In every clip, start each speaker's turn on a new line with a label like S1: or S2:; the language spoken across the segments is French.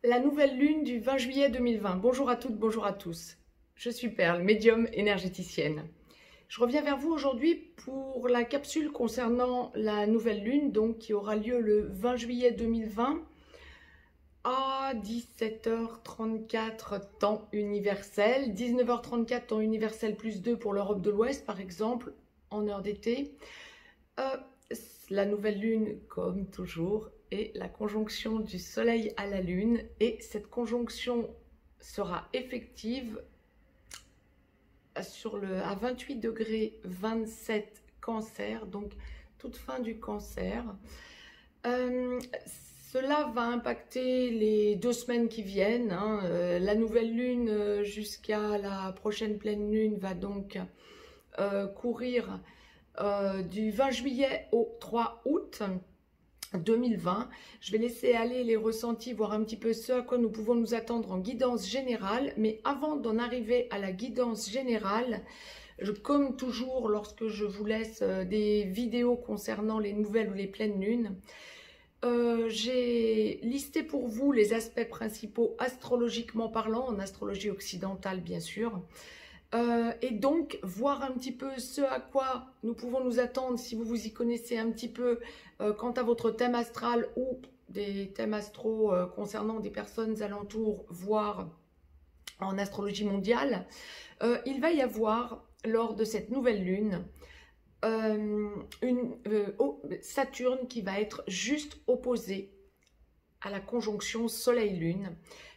S1: La nouvelle lune du 20 juillet 2020. Bonjour à toutes, bonjour à tous. Je suis Perle, médium énergéticienne. Je reviens vers vous aujourd'hui pour la capsule concernant la nouvelle lune, donc qui aura lieu le 20 juillet 2020 à 17h34 temps universel, 19h34 temps universel plus 2 pour l'Europe de l'Ouest par exemple, en heure d'été. La nouvelle lune, comme toujours, est la conjonction du soleil à la lune, et cette conjonction sera effective à 28 degrés 27 cancer, donc toute fin du cancer. Cela va impacter les 2 semaines qui viennent. La nouvelle lune jusqu'à la prochaine pleine lune va donc courir du 20 juillet au 3 août 2020. Je vais laisser aller les ressentis, voir un petit peu ce à quoi nous pouvons nous attendre en guidance générale. Mais avant d'en arriver à la guidance générale, comme toujours lorsque je vous laisse des vidéos concernant les nouvelles ou les pleines lunes, j'ai listé pour vous les aspects principaux astrologiquement parlant, en astrologie occidentale bien sûr. Et donc voir un petit peu ce à quoi nous pouvons nous attendre si vous vous y connaissez un petit peu quant à votre thème astral ou des thèmes astraux concernant des personnes alentours, voire en astrologie mondiale. Il va y avoir lors de cette nouvelle lune Saturne qui va être juste opposé à la conjonction Soleil-Lune.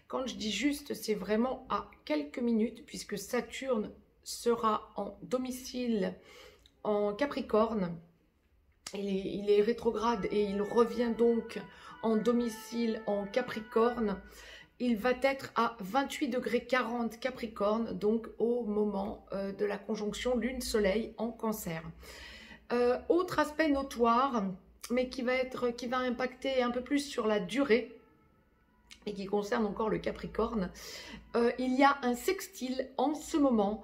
S1: Quand je dis juste, c'est vraiment à quelques minutes, puisque Saturne sera en domicile en Capricorne. Il est rétrograde et il revient donc en domicile en Capricorne. Il va être à 28 degrés 40 Capricorne, donc au moment de la conjonction Lune-Soleil en Cancer. Autre aspect notoire, mais qui va impacter un peu plus sur la durée, et qui concerne encore le Capricorne, il y a un sextile en ce moment,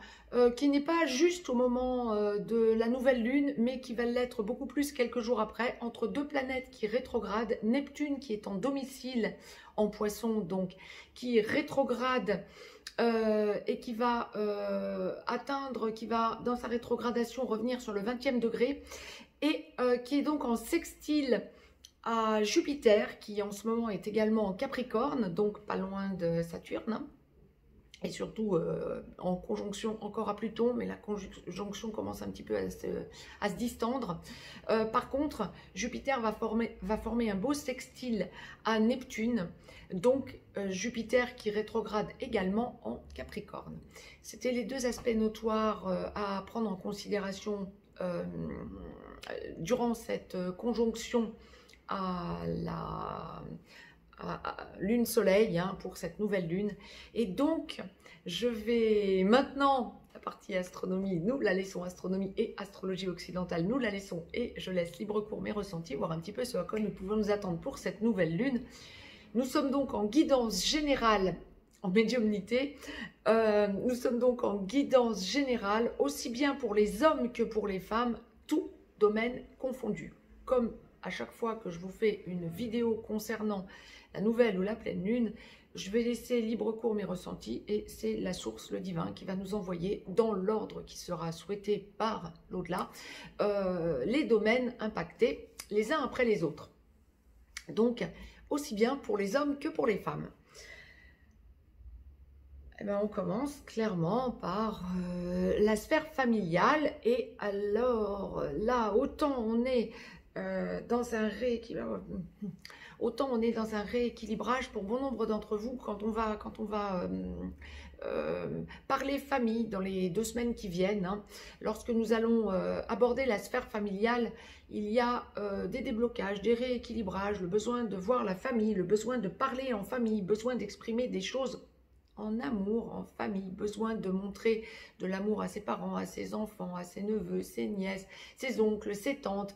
S1: qui n'est pas juste au moment de la nouvelle lune, mais qui va l'être beaucoup plus quelques jours après, entre deux planètes qui rétrogradent. Neptune qui est en domicile en Poisson, donc qui rétrograde et qui va qui va dans sa rétrogradation revenir sur le 20e degré, et qui est donc en sextile à Jupiter, qui en ce moment est également en Capricorne, donc pas loin de Saturne, et surtout en conjonction encore à Pluton, mais la conjonction commence un petit peu à se distendre. Par contre, Jupiter va former un beau sextile à Neptune, donc Jupiter qui rétrograde également en Capricorne. C'était les deux aspects notoires à prendre en considération durant cette conjonction à la lune-soleil pour cette nouvelle lune. Et donc, je vais maintenant, la partie astronomie, nous la laissons, astronomie et astrologie occidentale, nous la laissons, et je laisse libre cours mes ressentis, voir un petit peu ce à quoi nous pouvons nous attendre pour cette nouvelle lune. Nous sommes donc en guidance générale, en médiumnité, nous sommes donc en guidance générale, aussi bien pour les hommes que pour les femmes, tout domaine confondu. Comme à chaque fois que je vous fais une vidéo concernant la nouvelle ou la pleine lune, je vais laisser libre cours mes ressentis, et c'est la source, le divin, qui va nous envoyer dans l'ordre qui sera souhaité par l'au-delà les domaines impactés les uns après les autres. Donc, aussi bien pour les hommes que pour les femmes. Eh bien, on commence clairement par la sphère familiale. Et alors là, autant on est dans un rééquilibrage pour bon nombre d'entre vous quand on va parler famille dans les 2 semaines qui viennent. Lorsque nous allons aborder la sphère familiale, il y a des déblocages, des rééquilibrages, le besoin de voir la famille, le besoin de parler en famille, besoin d'exprimer des choses en amour, en famille, besoin de montrer de l'amour à ses parents, à ses enfants, à ses neveux, ses nièces, ses oncles, ses tantes.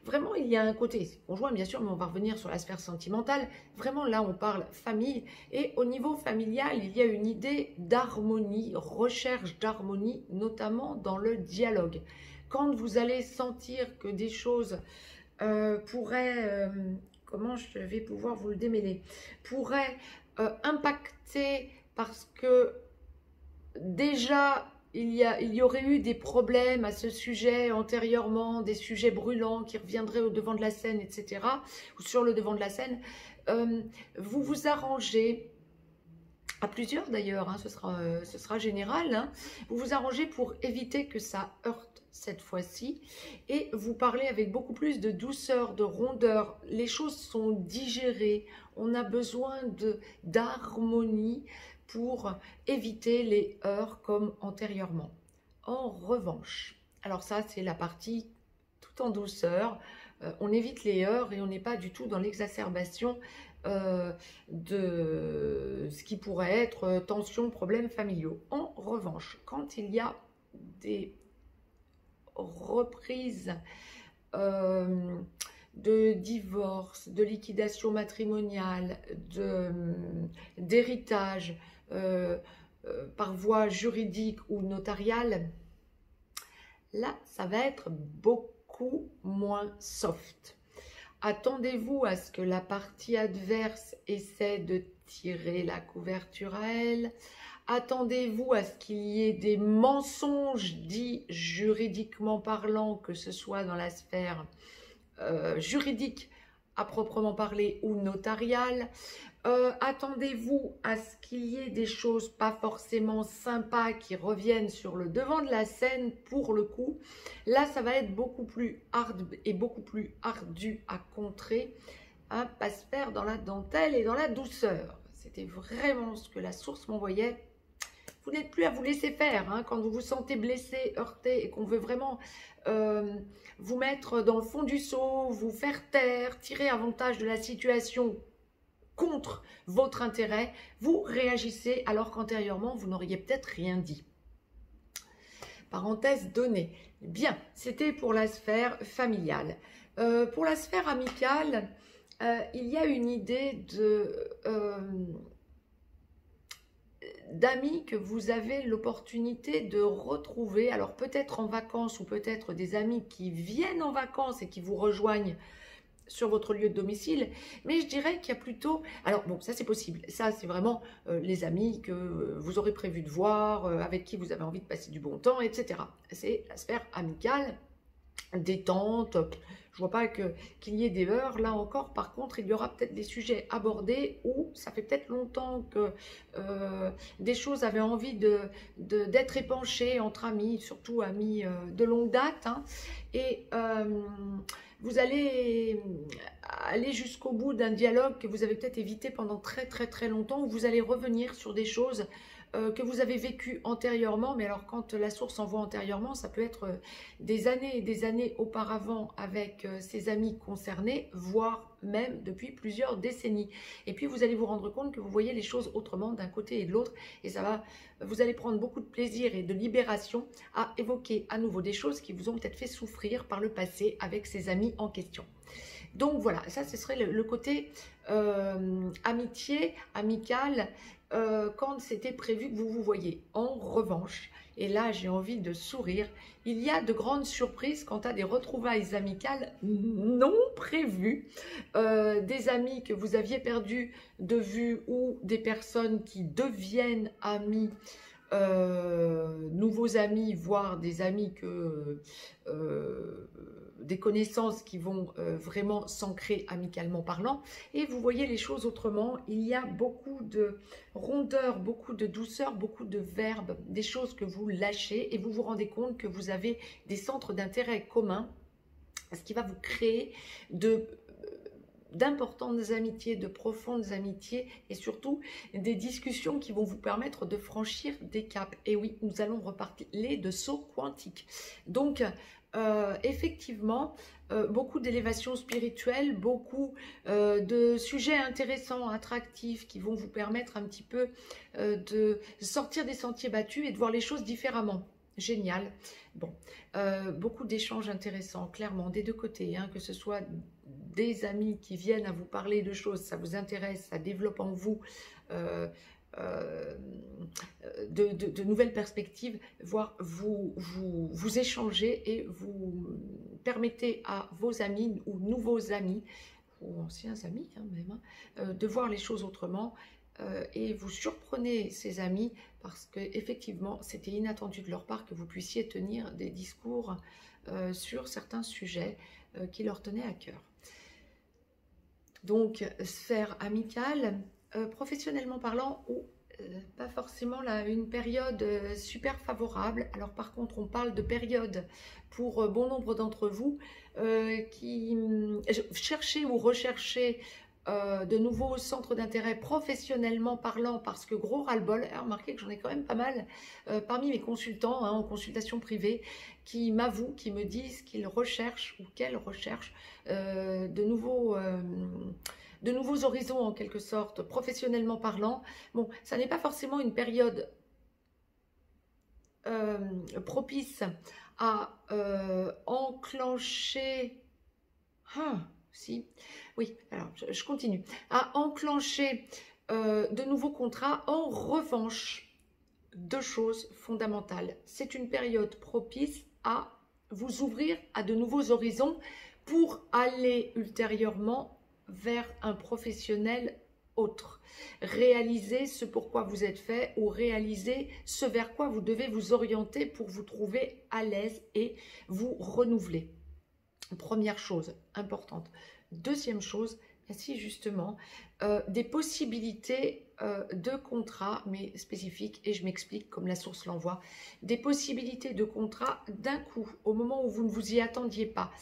S1: Vraiment, il y a un côté conjoint, bien sûr, mais on va revenir sur la sphère sentimentale. Vraiment, là, on parle famille. Et au niveau familial, il y a une idée d'harmonie, recherche d'harmonie, notamment dans le dialogue. Quand vous allez sentir que des choses pourraient comment je vais pouvoir vous le démêler, pourrait impacter parce que déjà il y aurait eu des problèmes à ce sujet antérieurement, des sujets brûlants qui reviendraient au devant de la scène, etc. ou sur le devant de la scène. Vous vous arrangez, à plusieurs d'ailleurs, hein, ce sera général, hein, vous vous arrangez pour éviter que ça heurte cette fois-ci, et vous parlez avec beaucoup plus de douceur, de rondeur. Les choses sont digérées, on a besoin d'harmonie pour éviter les heurts comme antérieurement. En revanche, alors ça c'est la partie tout en douceur, on évite les heurts et on n'est pas du tout dans l'exacerbation de ce qui pourrait être tensions, problèmes familiaux. En revanche, quand il y a des reprises de divorce, de liquidation matrimoniale, d'héritage par voie juridique ou notariale, là, ça va être beaucoup moins soft. Attendez-vous à ce que la partie adverse essaie de tirer la couverture à elle. Attendez-vous à ce qu'il y ait des mensonges dits juridiquement parlant, que ce soit dans la sphère juridique à proprement parler ou notariale. Attendez-vous à ce qu'il y ait des choses pas forcément sympas qui reviennent sur le devant de la scène pour le coup. Là, ça va être beaucoup plus hard et beaucoup plus ardu à contrer, hein, pas se faire dans la dentelle et dans la douceur. C'était vraiment ce que la source m'envoyait. Vous n'êtes plus à vous laisser faire, hein, quand vous vous sentez blessé, heurté et qu'on veut vraiment vous mettre dans le fond du seau, vous faire taire, tirer avantage de la situation contre votre intérêt, vous réagissez alors qu'antérieurement, vous n'auriez peut-être rien dit. Parenthèse donnée. Bien, c'était pour la sphère familiale. Pour la sphère amicale, il y a une idée d'amis que vous avez l'opportunité de retrouver, alors peut-être en vacances ou peut-être des amis qui viennent en vacances et qui vous rejoignent sur votre lieu de domicile, mais je dirais qu'il y a plutôt, alors bon, ça c'est possible, ça c'est vraiment les amis que vous aurez prévu de voir, avec qui vous avez envie de passer du bon temps, etc. C'est la sphère amicale, détente. Je vois pas qu'il y ait des heurts. Là encore, par contre, il y aura peut-être des sujets abordés où ça fait peut-être longtemps que des choses avaient envie d'être épanchées entre amis, surtout amis de longue date, hein, et vous allez aller jusqu'au bout d'un dialogue que vous avez peut-être évité pendant très longtemps, où vous allez revenir sur des choses que vous avez vécues antérieurement. Mais alors quand la source envoie antérieurement, ça peut être des années et des années auparavant avec ses amis concernés, voire même depuis plusieurs décennies. Et puis vous allez vous rendre compte que vous voyez les choses autrement d'un côté et de l'autre, et ça va, vous allez prendre beaucoup de plaisir et de libération à évoquer à nouveau des choses qui vous ont peut-être fait souffrir par le passé avec ces amis en question. Donc voilà, ça ce serait le côté amitié, amical, quand c'était prévu que vous vous voyez. En revanche, et là j'ai envie de sourire, il y a de grandes surprises quant à des retrouvailles amicales non prévues, des amis que vous aviez perdus de vue ou des personnes qui deviennent amis, nouveaux amis, voire des amis des connaissances qui vont vraiment s'ancrer amicalement parlant, et vous voyez les choses autrement. Il y a beaucoup de rondeur, beaucoup de douceur, beaucoup de verbe, des choses que vous lâchez et vous vous rendez compte que vous avez des centres d'intérêt communs, ce qui va vous créer d'importantes amitiés, de profondes amitiés, et surtout des discussions qui vont vous permettre de franchir des caps. Et oui, nous allons reparler de saut quantique. Donc effectivement, beaucoup d'élévation spirituelle, beaucoup de sujets intéressants, attractifs, qui vont vous permettre un petit peu de sortir des sentiers battus et de voir les choses différemment. Génial. Bon, beaucoup d'échanges intéressants, clairement, des deux côtés, hein, que ce soit des amis qui viennent à vous parler de choses, ça vous intéresse, ça développe en vous de nouvelles perspectives, voire vous échangez et vous permettez à vos amis ou nouveaux amis ou anciens amis même, de voir les choses autrement. Et vous surprenez ces amis parce que effectivement c'était inattendu de leur part que vous puissiez tenir des discours sur certains sujets qui leur tenaient à cœur. Donc sphère amicale, professionnellement parlant, ou pas forcément là, une période super favorable. Alors par contre on parle de période pour bon nombre d'entre vous qui cherchez ou recherchez de nouveaux centres d'intérêt professionnellement parlant, parce que gros ras-le-bol, remarquez que j'en ai quand même pas mal parmi mes consultants en consultation privée qui m'avouent, qui me disent qu'ils recherchent ou qu'elles recherchent de nouveaux horizons en quelque sorte, professionnellement parlant. Bon, ça n'est pas forcément une période propice à enclencher... si, oui, alors je continue. À enclencher de nouveaux contrats. En revanche, deux choses fondamentales. C'est une période propice à vous ouvrir à de nouveaux horizons pour aller ultérieurement vers un professionnel autre. Réaliser ce pourquoi vous êtes fait ou réaliser ce vers quoi vous devez vous orienter pour vous trouver à l'aise et vous renouveler. Première chose importante. Deuxième chose, si justement, des possibilités de contrats, mais spécifiques, et je m'explique comme la source l'envoie, des possibilités de contrats d'un coup, au moment où vous ne vous y attendiez pas.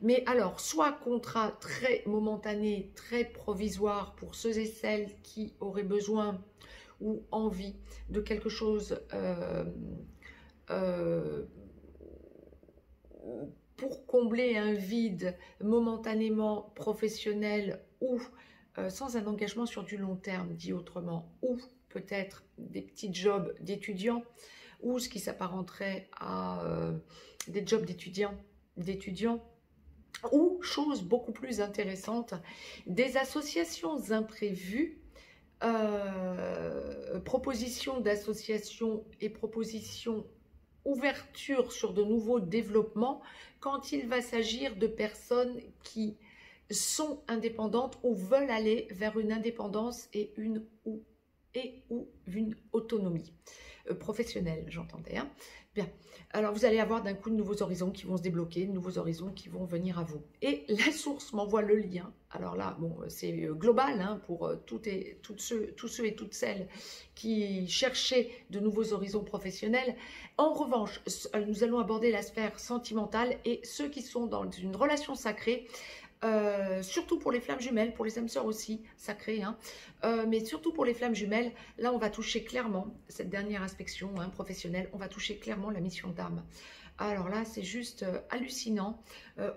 S1: Mais alors, soit contrat très momentané, très provisoire pour ceux et celles qui auraient besoin ou envie de quelque chose pour combler un vide momentanément professionnel ou sans un engagement sur du long terme, dit autrement, ou peut-être des petits jobs d'étudiants, ou ce qui s'apparenterait à des jobs d'étudiants, ou, chose beaucoup plus intéressante, des associations imprévues, propositions d'associations et propositions ouverture sur de nouveaux développements quand il va s'agir de personnes qui sont indépendantes ou veulent aller vers une indépendance et ou une autonomie professionnelle, j'entendais. Bien, alors vous allez avoir d'un coup de nouveaux horizons qui vont se débloquer, de nouveaux horizons qui vont venir à vous. Et la source m'envoie le lien. Alors là, bon, c'est global pour tous ceux et toutes celles qui cherchaient de nouveaux horizons professionnels. En revanche, nous allons aborder la sphère sentimentale et ceux qui sont dans une relation sacrée. Surtout pour les flammes jumelles, pour les âmes sœurs aussi, sacrées, mais surtout pour les flammes jumelles, là on va toucher clairement, cette dernière inspection professionnelle, on va toucher clairement la mission d'âme. Alors là c'est juste hallucinant,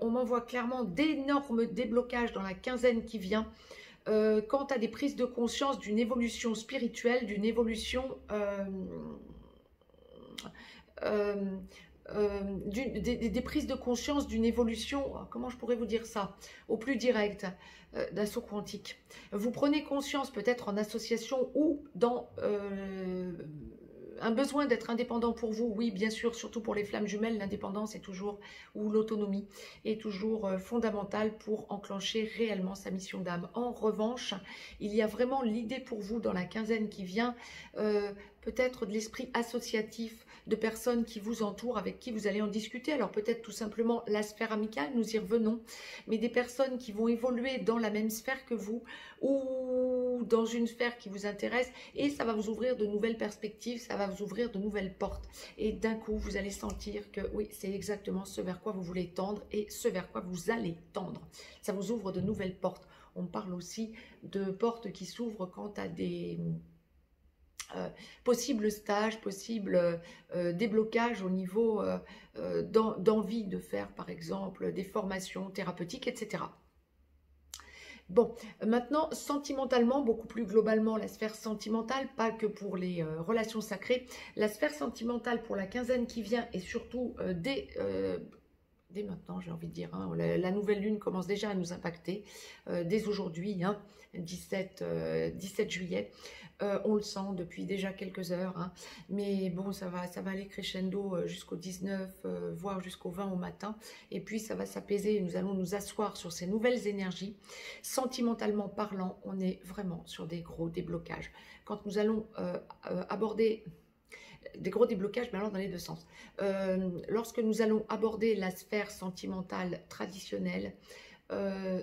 S1: on m'envoie clairement d'énormes déblocages dans la quinzaine qui vient, quant à des prises de conscience d'une évolution spirituelle, d'une évolution... des prises de conscience d'une évolution, comment je pourrais vous dire ça, au plus direct, d'un saut quantique. Vous prenez conscience peut-être en association ou dans un besoin d'être indépendant pour vous, oui bien sûr, surtout pour les flammes jumelles, l'indépendance est toujours, ou l'autonomie est toujours fondamentale pour enclencher réellement sa mission d'âme. En revanche, il y a vraiment l'idée pour vous dans la quinzaine qui vient, peut-être de l'esprit associatif, de personnes qui vous entourent, avec qui vous allez en discuter. Alors peut-être tout simplement la sphère amicale, nous y revenons, mais des personnes qui vont évoluer dans la même sphère que vous ou dans une sphère qui vous intéresse et ça va vous ouvrir de nouvelles perspectives, ça va vous ouvrir de nouvelles portes. Et d'un coup, vous allez sentir que oui, c'est exactement ce vers quoi vous voulez tendre et ce vers quoi vous allez tendre. Ça vous ouvre de nouvelles portes. On parle aussi de portes qui s'ouvrent quant à des... possibles stages, possibles déblocages au niveau d'envie de faire par exemple des formations thérapeutiques, etc. Bon, maintenant sentimentalement, beaucoup plus globalement, la sphère sentimentale, pas que pour les relations sacrées, la sphère sentimentale pour la quinzaine qui vient et surtout dès maintenant, j'ai envie de dire. Hein. La nouvelle lune commence déjà à nous impacter dès aujourd'hui, hein, 17 juillet. On le sent depuis déjà quelques heures. Hein. Mais bon, ça va aller crescendo jusqu'au 19, voire jusqu'au 20 au matin. Et puis, ça va s'apaiser. Nous allons nous asseoir sur ces nouvelles énergies. Sentimentalement parlant, on est vraiment sur des gros déblocages. Quand nous allons aborder des gros déblocages, mais alors dans les deux sens. Lorsque nous allons aborder la sphère sentimentale traditionnelle,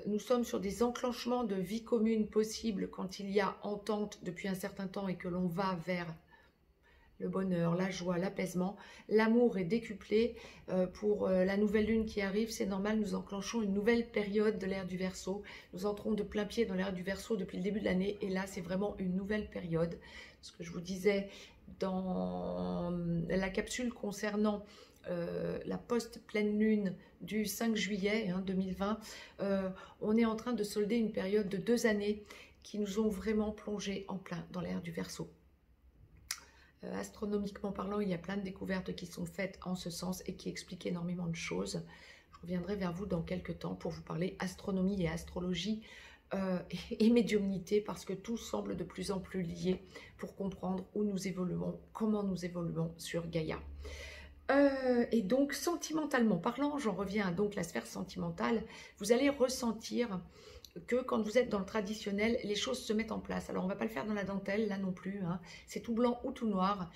S1: nous sommes sur des enclenchements de vie commune possibles quand il y a entente depuis un certain temps et que l'on va vers le bonheur, la joie, l'apaisement. L'amour est décuplé. Pour la nouvelle lune qui arrive, c'est normal, nous enclenchons une nouvelle période de l'ère du Verseau. Nous entrons de plein pied dans l'ère du Verseau depuis le début de l'année et là, c'est vraiment une nouvelle période. Ce que je vous disais dans la capsule concernant la post-pleine lune du 5 juillet 2020, on est en train de solder une période de 2 années qui nous ont vraiment plongé en plein dans l'ère du Verseau. Astronomiquement parlant, il y a plein de découvertes qui sont faites en ce sens et qui expliquent énormément de choses. Je reviendrai vers vous dans quelques temps pour vous parler astronomie et astrologie et médiumnité parce que tout semble de plus en plus lié pour comprendre où nous évoluons, comment nous évoluons sur Gaïa. Et donc, sentimentalement parlant, j'en reviens à donc la sphère sentimentale, vous allez ressentir que quand vous êtes dans le traditionnel, les choses se mettent en place. Alors, on ne va pas le faire dans la dentelle, là non plus. Hein. C'est tout blanc ou tout noir.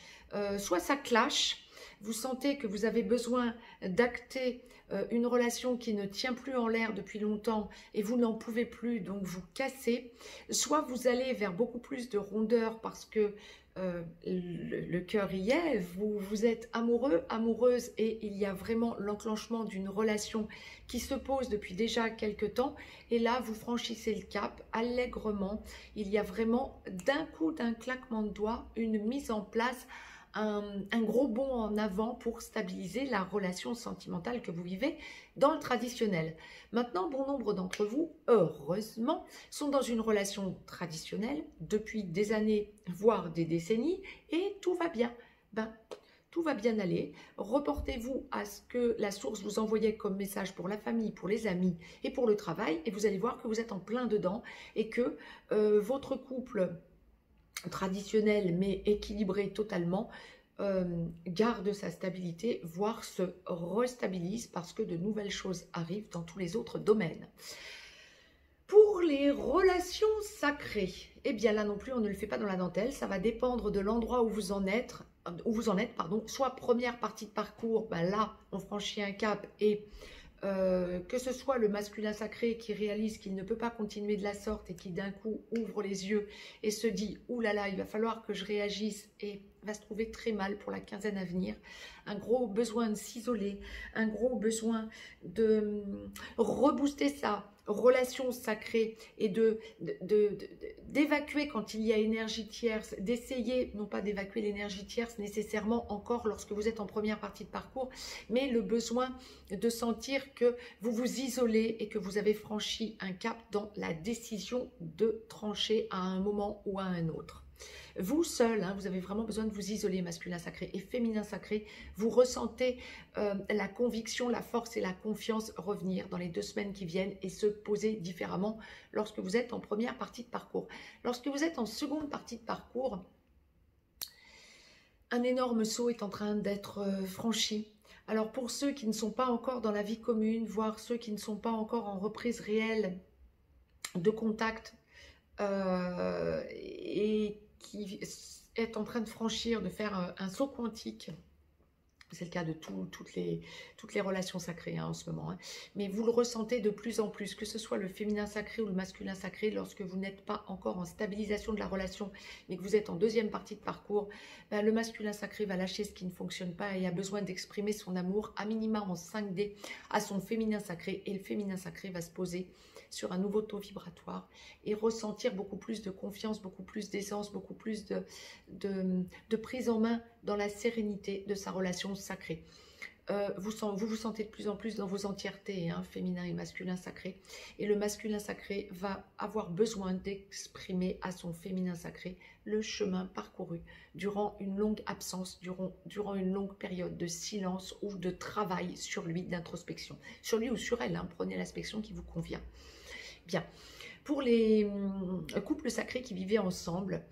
S1: Soit ça clash, vous sentez que vous avez besoin d'acter une relation qui ne tient plus en l'air depuis longtemps et vous n'en pouvez plus, donc vous cassez. Soit vous allez vers beaucoup plus de rondeur parce que le cœur y est, vous êtes amoureux, amoureuse et il y a vraiment l'enclenchement d'une relation qui se pose depuis déjà quelques temps et là vous franchissez le cap allègrement. Il y a vraiment d'un coup, d'un claquement de doigts, une mise en place, un gros bond en avant pour stabiliser la relation sentimentale que vous vivez dans le traditionnel. Maintenant, bon nombre d'entre vous, heureusement, sont dans une relation traditionnelle depuis des années, voire des décennies, et tout va bien. Tout va bien aller. Reportez-vous à ce que la source vous envoyait comme message pour la famille, pour les amis et pour le travail, et vous allez voir que vous êtes en plein dedans et que votre couple traditionnel mais équilibré totalement garde sa stabilité, voire se restabilise parce que de nouvelles choses arrivent dans tous les autres domaines. Pour les relations sacrées, eh bien là non plus on ne le fait pas dans la dentelle, ça va dépendre de l'endroit où vous en êtes, soit première partie de parcours, là on franchit un cap et que ce soit le masculin sacré qui réalise qu'il ne peut pas continuer de la sorte et qui d'un coup ouvre les yeux et se dit « Ouh là là, il va falloir que je réagisse » et va se trouver très mal pour la quinzaine à venir. Un gros besoin de s'isoler, un gros besoin de rebooster sa relation sacrée et d'évacuer quand il y a énergie tierce, d'essayer, non pas d'évacuer l'énergie tierce nécessairement encore lorsque vous êtes en première partie de parcours, mais le besoin de sentir que vous vous isolez et que vous avez franchi un cap dans la décision de trancher à un moment ou à un autre. Vous seul, vous avez vraiment besoin de vous isoler, masculin sacré et féminin sacré. Vous ressentez la conviction, la force et la confiance revenir dans les 2 semaines qui viennent et se poser différemment lorsque vous êtes en première partie de parcours. Lorsque vous êtes en seconde partie de parcours, un énorme saut est en train d'être franchi. Alors pour ceux qui ne sont pas encore dans la vie commune, voire ceux qui ne sont pas encore en reprise réelle de contact et qui est en train de franchir, de faire un saut quantique. C'est le cas de toutes les relations sacrées en ce moment. Mais vous le ressentez de plus en plus, que ce soit le féminin sacré ou le masculin sacré, lorsque vous n'êtes pas encore en stabilisation de la relation, mais que vous êtes en deuxième partie de parcours, le masculin sacré va lâcher ce qui ne fonctionne pas et a besoin d'exprimer son amour, à minima en 5D, à son féminin sacré. Et le féminin sacré va se poser sur un nouveau taux vibratoire et ressentir beaucoup plus de confiance, beaucoup plus d'aisance, beaucoup plus de prise en main dans la sérénité de sa relation sacrée. vous vous sentez de plus en plus dans vos entièretés, hein, féminin et masculin sacré. Et le masculin sacré va avoir besoin d'exprimer à son féminin sacré le chemin parcouru durant une longue absence, durant une longue période de silence ou de travail sur lui, d'introspection. Sur lui ou sur elle, hein, prenez l'inspection qui vous convient. Bien. Pour les couples sacrés qui vivaient ensemble,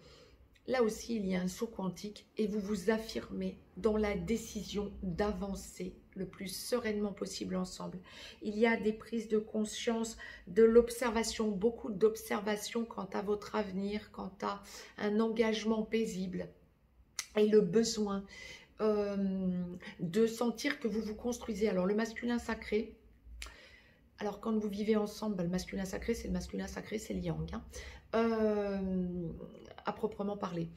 S1: là aussi, il y a un saut quantique et vous vous affirmez dans la décision d'avancer le plus sereinement possible ensemble. Il y a des prises de conscience, de l'observation, beaucoup d'observation quant à votre avenir, quant à un engagement paisible et le besoin de sentir que vous vous construisez. Alors, le masculin sacré, alors quand vous vivez ensemble, le masculin sacré, c'est le yang, hein, à proprement parler.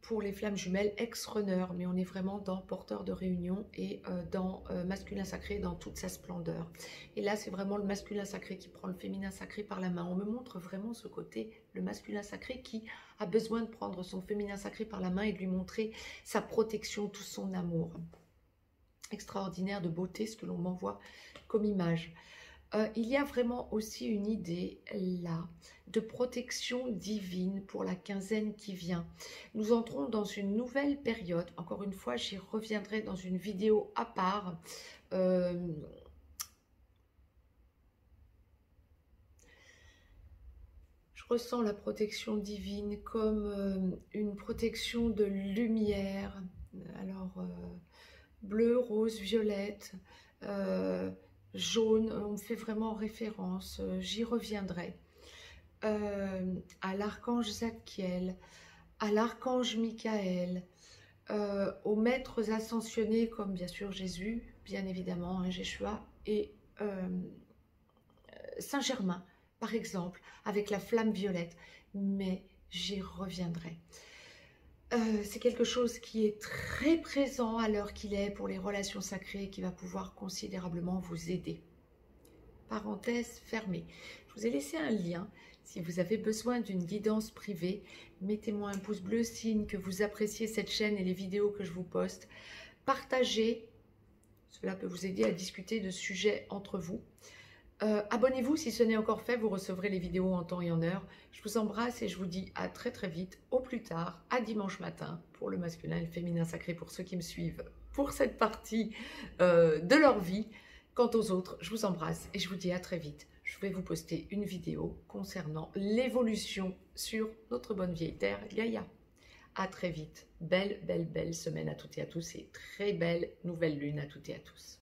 S1: Pour les flammes jumelles, ex-runner, mais on est vraiment dans porteur de réunion et dans masculin sacré dans toute sa splendeur. Et là, c'est vraiment le masculin sacré qui prend le féminin sacré par la main. On me montre vraiment ce côté, le masculin sacré qui a besoin de prendre son féminin sacré par la main et de lui montrer sa protection, tout son amour. Extraordinaire de beauté, ce que l'on m'envoie comme image. Il y a vraiment aussi une idée là de protection divine pour la quinzaine qui vient. Nous entrons dans une nouvelle période. Encore une fois, j'y reviendrai dans une vidéo à part. Je ressens la protection divine comme une protection de lumière. Alors, bleu, rose, violette, jaune, on me fait vraiment référence, j'y reviendrai. À l'archange Zadkiel, à l'archange Michael, aux maîtres ascensionnés comme bien sûr Jésus, bien évidemment, hein, Jéshua, et Saint-Germain, par exemple, avec la flamme violette, mais j'y reviendrai. C'est quelque chose qui est très présent à l'heure qu'il est pour les relations sacrées, qui va pouvoir considérablement vous aider. Parenthèse fermée. Je vous ai laissé un lien. Si vous avez besoin d'une guidance privée, mettez-moi un pouce bleu, signe que vous appréciez cette chaîne et les vidéos que je vous poste. Partagez, cela peut vous aider à discuter de sujets entre vous. Abonnez-vous si ce n'est encore fait, vous recevrez les vidéos en temps et en heure. Je vous embrasse et je vous dis à très très vite, au plus tard, à dimanche matin, pour le masculin et le féminin sacré, pour ceux qui me suivent, pour cette partie de leur vie. Quant aux autres, je vous embrasse et je vous dis à très vite. Je vais vous poster une vidéo concernant l'évolution sur notre bonne vieille terre, Gaïa. À très vite. Belle, belle, belle semaine à toutes et à tous et très belle nouvelle lune à toutes et à tous.